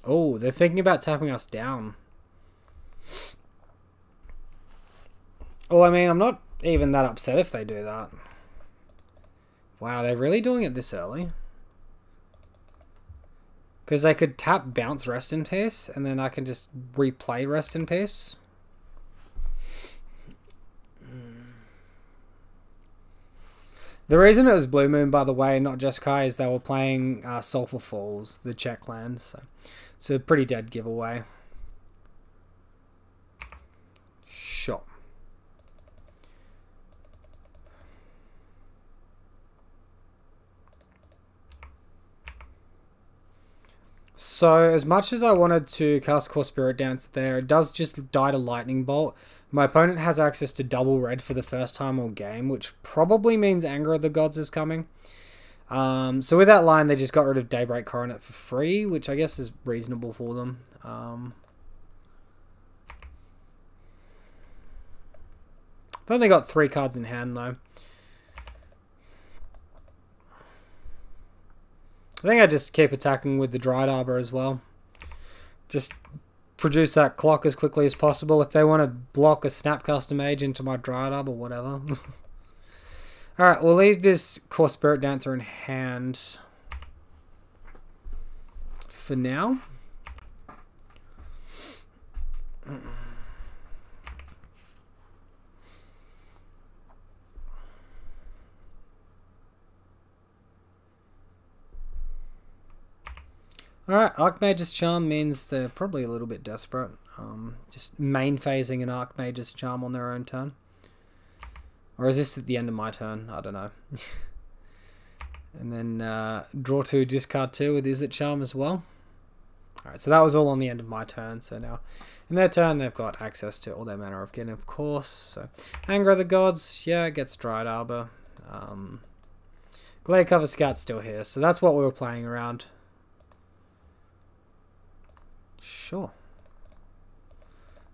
Oh, they're thinking about tapping us down. Well, I mean, I'm not even that upset if they do that. Wow, they're really doing it this early? Because they could tap Bounce Rest in Peace, and then I can just replay Rest in Peace. The reason it was Blue Moon, by the way, not just Kai, is they were playing Sulphur Falls, the Czech lands. So it's a pretty dead giveaway. Sure. So, as much as I wanted to cast Core Spirit Dance there, it does just die to Lightning Bolt. My opponent has access to double red for the first time all game, which probably means Anger of the Gods is coming. So with that line, they just got rid of Daybreak Coronet for free, which I guess is reasonable for them. I've only got 3 cards in hand, though. I think I just keep attacking with the Dried Arbor as well. Just produce that clock as quickly as possible. If they want to block a Snapcaster Mage into my Dried Arbor, whatever. Alright, we'll leave this Core Spirit Dancer in hand for now. Alright, Archmage's Charm means they're probably a little bit desperate. Just main phasing an Archmage's Charm on their own turn. Or is this at the end of my turn? I don't know. And then draw 2, discard 2 with Izzet Charm as well. Alright, so that was all on the end of my turn. So now in their turn, they've got access to all their Manner of Gain, of course. So Anger of the Gods, yeah, it gets Dried Arbor. Glade Cover Scout's still here. So that's what we were playing around. Sure.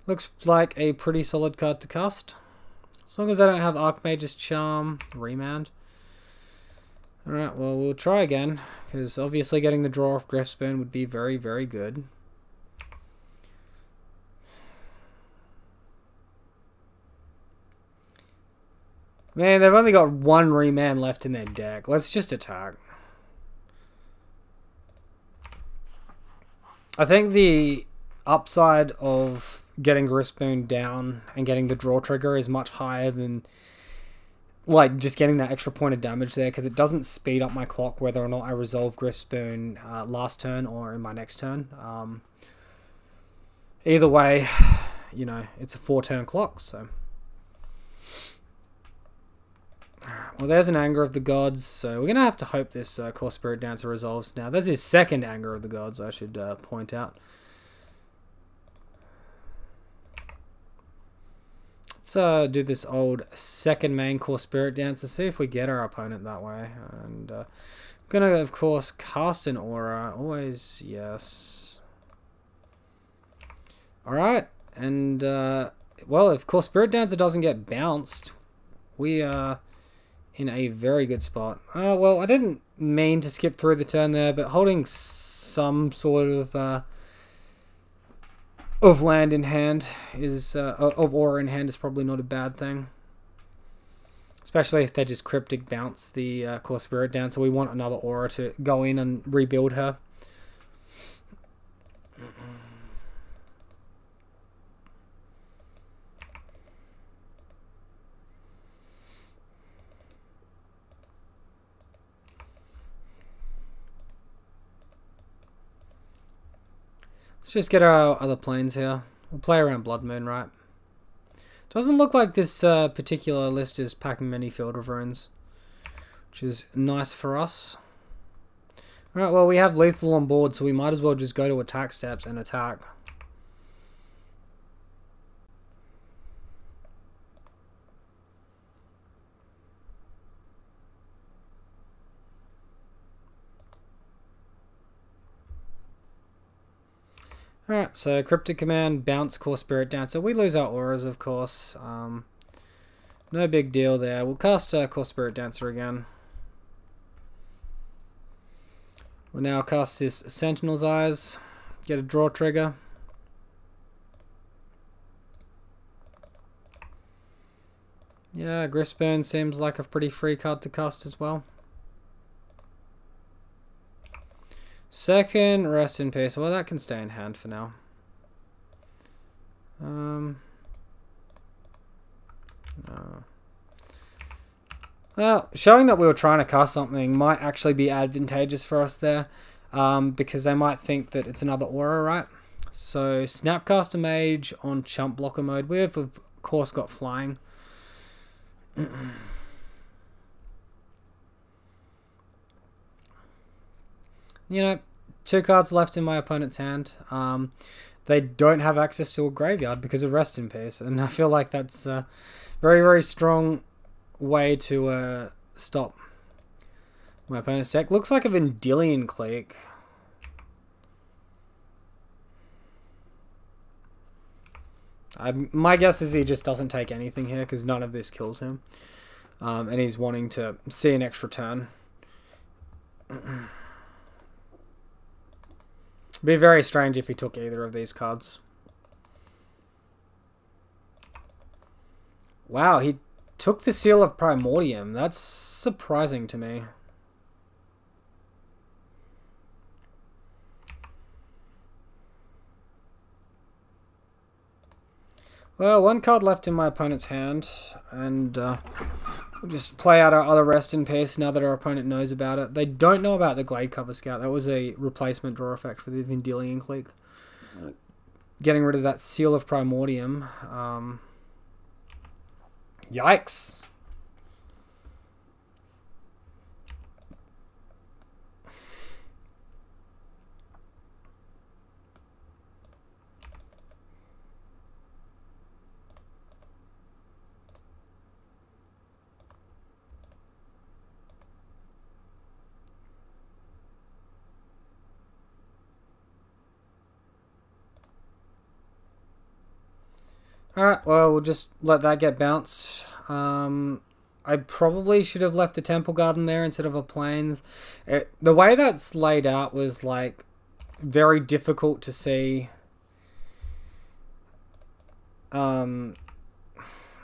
Looks like a pretty solid card to cast. As long as I don't have Archmage's Charm, Remand. Alright, well, we'll try again, because obviously getting the draw off Griffspoon would be very, very good. Man, they've only got one Remand left in their deck. Let's just attack. I think the upside of getting Grixis down and getting the draw trigger is much higher than like just getting that extra point of damage there, because it doesn't speed up my clock whether or not I resolve Grixis last turn or in my next turn. Either way, you know, it's a 4-turn clock, so. Well, there's an Anger of the Gods, so we're going to have to hope this Core Spirit Dancer resolves now. That's his second Anger of the Gods, I should point out. Let's do this old second main Core Spirit Dancer, see if we get our opponent that way. And I'm going to, of course, cast an Aura. Always, yes. Alright, and, well, if Core Spirit Dancer doesn't get bounced, we are in a very good spot. Well, I didn't mean to skip through the turn there, but holding some sort of land in hand is, of aura in hand is probably not a bad thing. Especially if they just cryptic bounce the Core Spirit down, so we want another aura to go in and rebuild her. Let's just get our other planes here. We'll play around Blood Moon, right? Doesn't look like this particular list is packing many Field of Runes, which is nice for us. Alright, well, we have lethal on board, so we might as well just go to attack steps and attack. Alright, so Cryptic Command, bounce Core Spirit Dancer. We lose our auras, of course. No big deal there. We'll cast Core Spirit Dancer again. We'll now cast this Sentinel's Eyes. Get a draw trigger. Yeah, Grixis seems like a pretty free card to cast as well. Second, Rest in Peace. Well, that can stay in hand for now. No. Well, showing that we were trying to cast something might actually be advantageous for us there, because they might think that it's another aura, right? So, Snapcaster Mage on Chump Blocker mode. We have, of course, got Flying. You know, 2 cards left in my opponent's hand. They don't have access to a graveyard because of Rest in Peace, and I feel like that's a very, very strong way to stop my opponent's deck. Looks like a Vendilion Clique. My guess is he just doesn't take anything here because none of this kills him, and he's wanting to see an extra turn. Be very strange if he took either of these cards. Wow, he took the Seal of Primordium. That's surprising to me. Well, 1 card left in my opponent's hand, and we'll just play out our other Rest in Peace now that our opponent knows about it. They don't know about the Glade Cover Scout. That was a replacement draw effect for the Vendilion Clique. Getting rid of that Seal of Primordium. Yikes. Alright, well, we'll just let that get bounced. I probably should have left a Temple Garden there instead of a Plains. The way that's laid out was, like, very difficult to see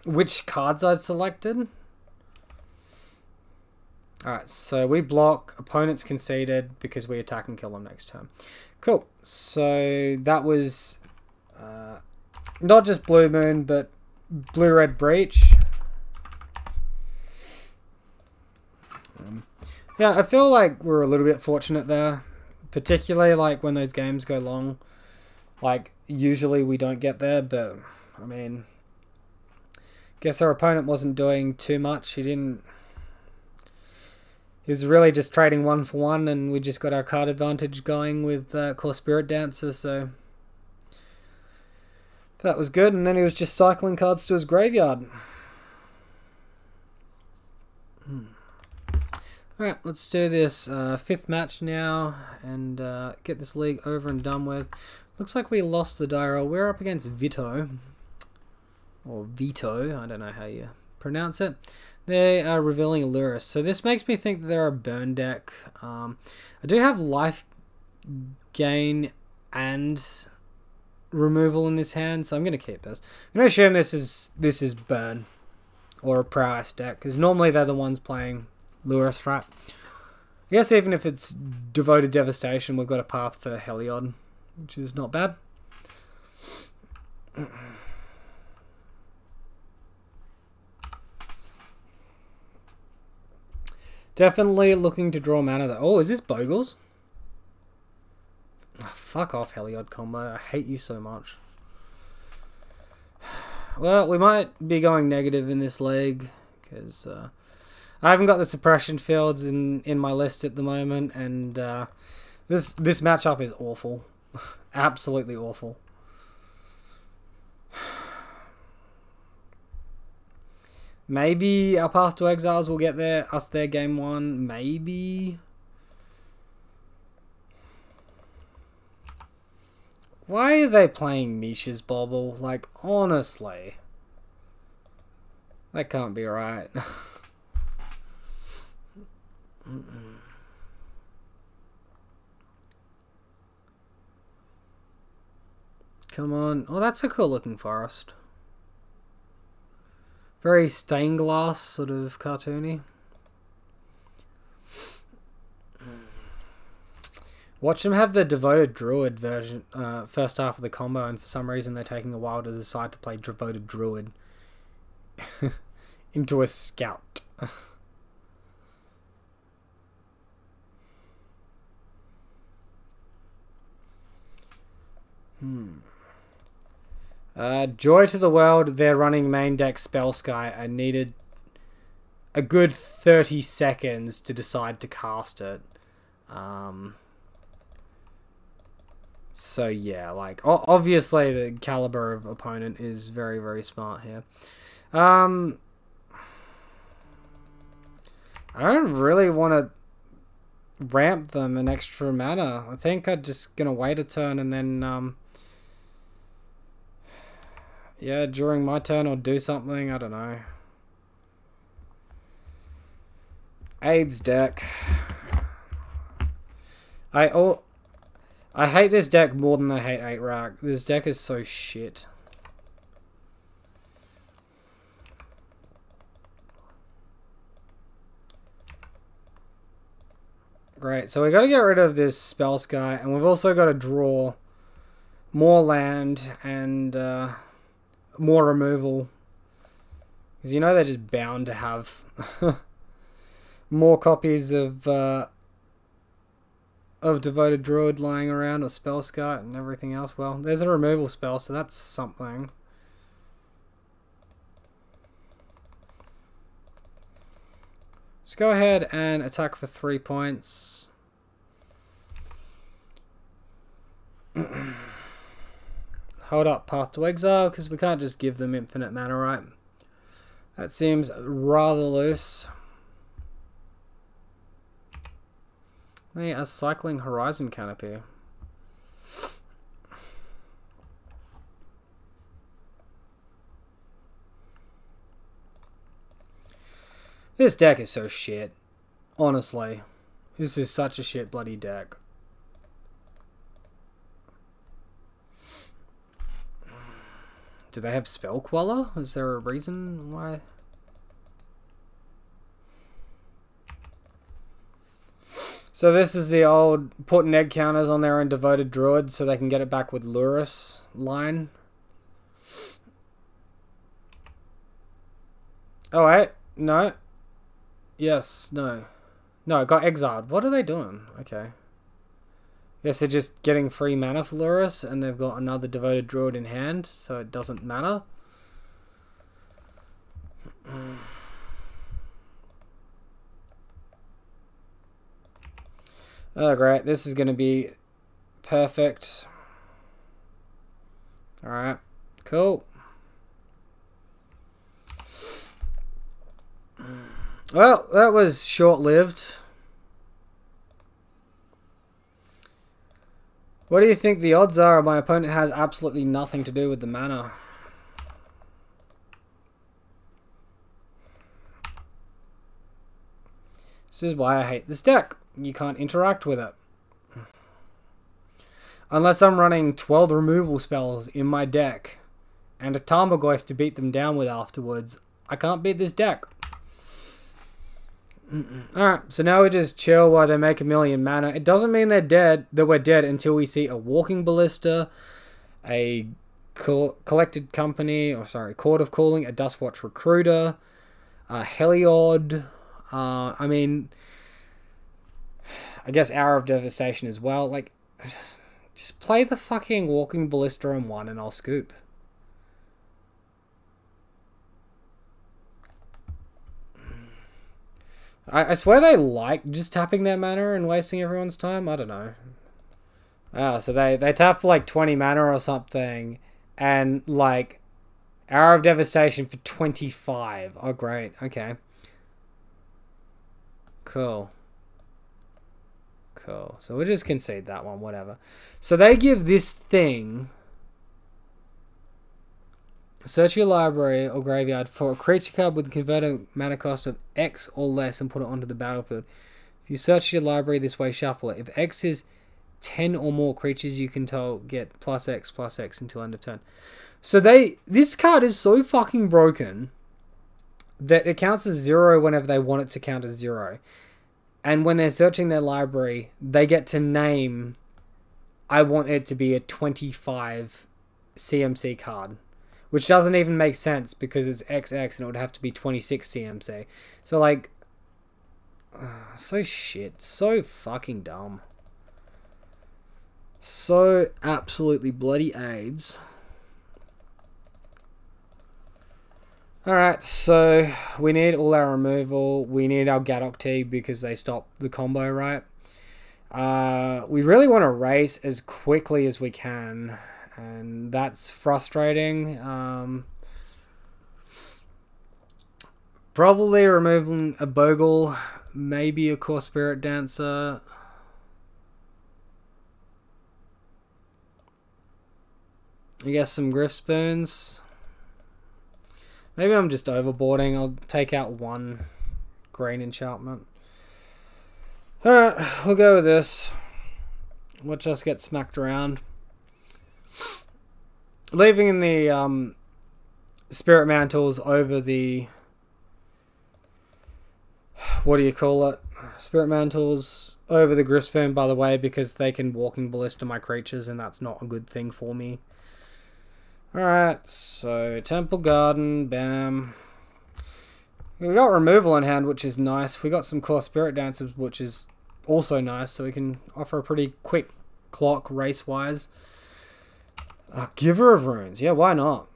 which cards I'd selected. Alright, so we block, opponents conceded because we attack and kill them next turn. Cool. So that was not just Blue Moon, but Blue-Red Breach. Yeah, I feel like we're a little bit fortunate there. Particularly like when those games go long. Like, usually we don't get there, but I mean, guess our opponent wasn't doing too much. He was really just trading 1 for 1, and we just got our card advantage going with Core Spirit Dancer, so that was good. And then he was just cycling cards to his graveyard. Alright, let's do this 5th match now and get this league over and done with. Looks like we lost the die roll. We're up against Vito. Or Vito, I don't know how you pronounce it. They are revealing Lurus. So this makes me think that they're a burn deck. I do have life gain and removal in this hand, so I'm going to keep this. I'm going to assume this is burn or a prowess deck, because normally they're the ones playing Lurus, right? I guess even if it's Devoted Devastation, we've got a path for Heliod, which is not bad. Definitely looking to draw mana though. Oh, is this Bogles? Oh, fuck off, Heliod combo. I hate you so much. Well, we might be going negative in this league, because I haven't got the suppression fields in my list at the moment, and this matchup is awful. Absolutely awful. Maybe our Path to Exiles will get us there game 1. Maybe. Why are they playing Misha's Bobble? Like, honestly. That can't be right. Come on. Oh, that's a cool looking forest. Very stained glass, sort of cartoony. Watch them have the Devoted Druid version, first half of the combo, and for some reason they're taking a while to decide to play Devoted Druid into a scout. Joy to the World, they're running main deck Spellsky. I needed a good 30 seconds to decide to cast it. So yeah, like, obviously the caliber of opponent is very, very smart here. I don't really want to ramp them an extra mana. I think I'm just going to wait a turn and then, yeah, during my turn or do something. I don't know. AIDS deck. I hate this deck more than I hate 8 Rack. This deck is so shit. Great, so we got to get rid of this Spellsky, and we've also got to draw more land and more removal, because you know they're just bound to have more copies of Devoted Druid lying around, or Spellsky and everything else. Well, there's a removal spell, so that's something. Let's go ahead and attack for 3 points. Hold up Path to Exile, because we can't just give them infinite mana, right? That seems rather loose. They are cycling Horizon Canopy. This deck is so shit. Honestly. This is such a shit bloody deck. Do they have Spell Queller? Is there a reason why? So this is the old putting egg counters on their own devoted druid so they can get it back with Lurrus line. Oh wait, no. Yes, no. No, it got exiled. What are they doing? Okay. Guess they're just getting free mana for Lurrus and they've got another devoted druid in hand, so it doesn't matter. Oh great, this is going to be perfect. Alright, cool. Well, that was short-lived. What do you think the odds are my opponent has absolutely nothing to do with the mana? This is why I hate this deck. You can't interact with it. Unless I'm running 12 removal spells in my deck and a Tarmogoyf to beat them down with afterwards, I can't beat this deck. Alright, so now we just chill while they make a million mana. It doesn't mean they're dead, that we're dead until we see a Walking Ballista, a Collected Company, or sorry, Court of Calling, a Dustwatch Recruiter, a Heliod, I mean, I guess Hour of Devastation as well. Like, just play the fucking Walking Ballista on one and I'll scoop. I swear they like just tapping their mana and wasting everyone's time. I don't know. Ah, so they tap for like 20 mana or something. And like Hour of Devastation for 25. Oh, great. Okay. Cool. Cool. So we'll just concede that one. Whatever. So they give this thing... Search your library or graveyard for a creature card with a converted mana cost of X or less and put it onto the battlefield. If you search your library this way, shuffle it. If X is 10 or more creatures, you can get plus X until end of turn. So this card is so fucking broken that it counts as 0 whenever they want it to count as 0. And when they're searching their library, they get to name, I want it to be a 25 CMC card. Which doesn't even make sense because it's XX and it would have to be 26 CMC. So like, so shit. So fucking dumb. So absolutely bloody AIDS. Alright, so we need all our removal. We need our Gadok Tea because they stop the combo, right? We really want to race as quickly as we can. And that's frustrating. Probably removing a Bogle, maybe a Core Spirit Dancer. I guess some Griff Spoons. Maybe I'm just overboarding. I'll take out one green enchantment. Alright, we'll go with this. Watch us get smacked around. Leaving in the Spirit Mantles over the... What do you call it? Spirit Mantles over the Griffspoon, by the way, because they can Walking Ballista my creatures and that's not a good thing for me. Alright, so Temple Garden, bam. We got removal in hand, which is nice. We got some Core Spirit Dancers, which is also nice, so we can offer a pretty quick clock race-wise. Giver of Runes. Yeah, why not?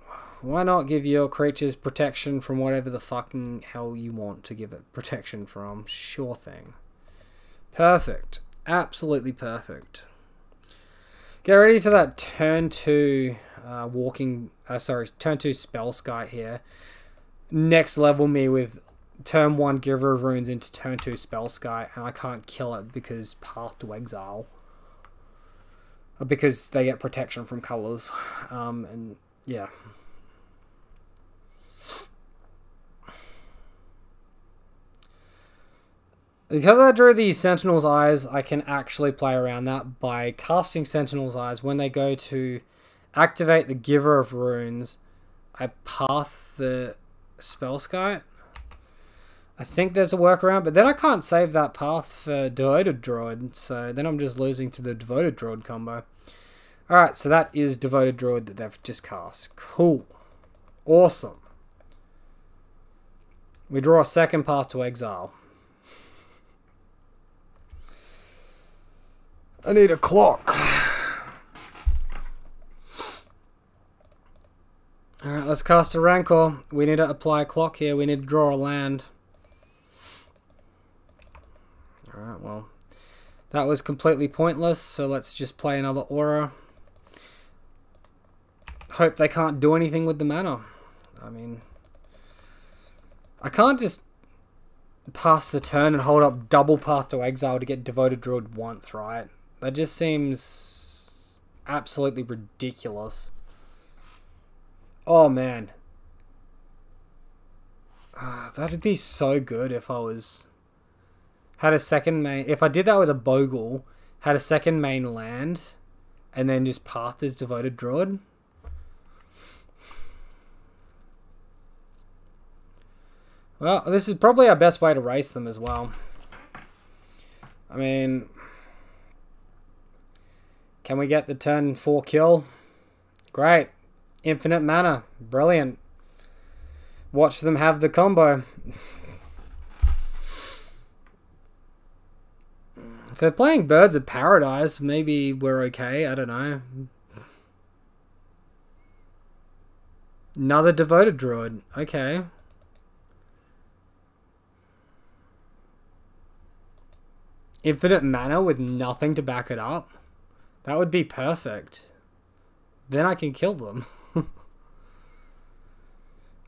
Why not give your creatures protection from whatever the fucking hell you want to give it protection from? Sure thing. Perfect. Absolutely perfect. Get ready for that turn 2 turn 2 Spell Sky here. Next level me with turn 1 Giver of Runes into turn 2 Spell Sky, and I can't kill it because Path to Exile. Because they get protection from colors. And yeah. Because I drew the Sentinel's Eyes, I can actually play around that by casting Sentinel's Eyes. When they go to activate the Giver of Runes, I path the Spell Sky. I think there's a workaround, but then I can't save that path for Devoted Druid, so then I'm just losing to the Devoted Druid combo. Alright, so that is Devoted Druid that they've just cast. Cool. Awesome. We draw a second path to exile. I need a clock. Alright, let's cast a Rancor. We need to apply a clock here. We need to draw a land. Alright, well, that was completely pointless, so let's just play another Aura. Hope they can't do anything with the mana. I mean, I can't just pass the turn and hold up double path to exile to get Devoted Druid once, right? That just seems absolutely ridiculous. Oh man. That'd be so good if I was... had a second main... if I did that with a Bogle, had a second main land, and then just pathed as Devoted Druid. Well, this is probably our best way to race them as well. I mean... can we get the turn 4 kill? Great. Infinite mana. Brilliant. Watch them have the combo. If they're playing Birds of Paradise, maybe we're okay. I don't know. Another Devoted Druid. Okay. Infinite mana with nothing to back it up. That would be perfect. Then I can kill them.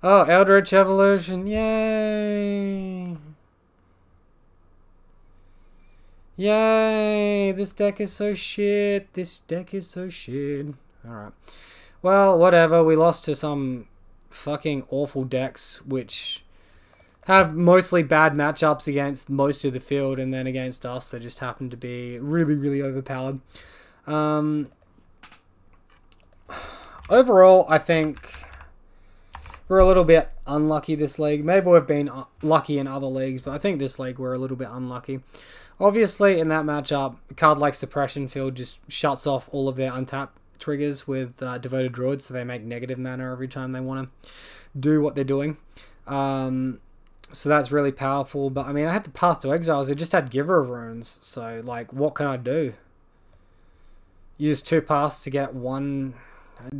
Oh, Eldritch Evolution. Yay. Yay. This deck is so shit. This deck is so shit. Alright. Well, whatever. We lost to some fucking awful decks, which have mostly bad matchups against most of the field, and then against us, they just happen to be really, really overpowered. Overall, I think we're a little bit unlucky this league. Maybe we've been lucky in other leagues, but I think this league we're a little bit unlucky. Obviously, in that matchup, a card like Suppression Field just shuts off all of their untap triggers with Devoted Druid, so they make negative mana every time they want to do what they're doing. So that's really powerful. But I mean, I had the Path to Exiles. I just had Giver of Runes. So, like, what can I do? Use 2 paths to get 1.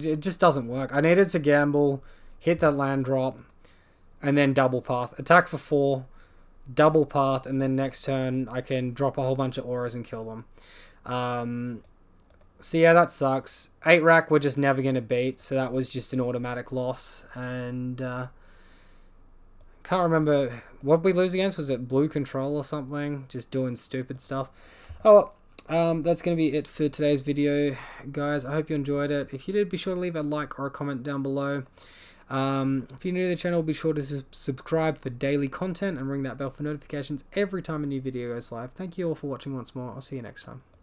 It just doesn't work. I needed to gamble, hit that land drop, and then double path. Attack for 4, double path, and then next turn I can drop a whole bunch of auras and kill them. So yeah, that sucks. 8 rack we're just never going to beat, so that was just an automatic loss. And can't remember what we lose against. Was it Blue Control or something? Just doing stupid stuff. Oh well. That's going to be it for today's video, guys. I hope you enjoyed it. If you did, be sure to leave a like or a comment down below. If you're new to the channel, be sure to subscribe for daily content and ring that bell for notifications every time a new video goes live. Thank you all for watching once more. I'll see you next time.